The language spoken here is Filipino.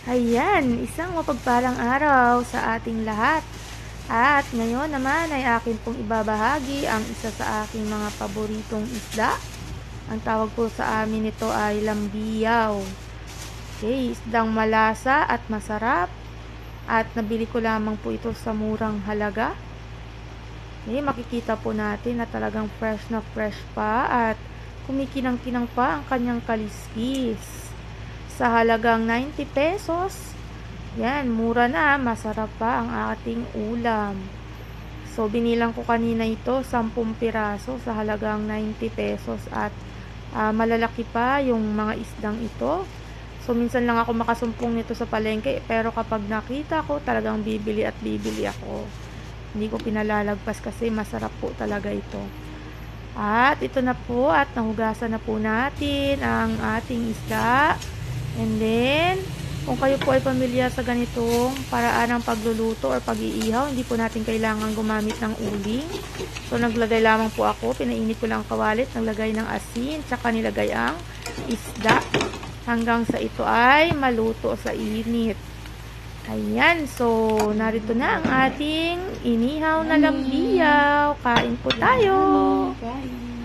Ayan, isang mapagpalang araw sa ating lahat. At ngayon naman ay akin pong ibabahagi ang isa sa aking mga paboritong isda. Ang tawag po sa amin nito ay lambiyaw. Okay, isdang malasa at masarap. At nabili ko lamang po ito sa murang halaga. Okay, makikita po natin na talagang fresh na fresh pa at kumikinang-kinang pa ang kanyang kaliskis. Sa halagang 90 pesos, yan, mura na, masarap pa ang ating ulam. So, binilang ko kanina ito, 10 piraso sa halagang 90 pesos at malalaki pa yung mga isdang ito. So, minsan lang ako makasumpong nito sa palengke, pero kapag nakita ko, talagang bibili at bibili ako. Hindi ko pinalalagpas kasi masarap po talaga ito. At ito na po at nahugasan na po natin ang ating isda. And then, kung kayo po ay pamilyar sa ganitong paraan ng pagluluto or pag-iihaw, hindi po natin kailangan gumamit ng uling. So, naglagay lamang po ako. Pinainit ko lang ang kawalit, naglagay ng asin, tsaka nilagay ang isda. Hanggang sa ito ay maluto sa init. Ayan, so narito na ang ating inihaw na lambiyaw. Kain po tayo! Kain.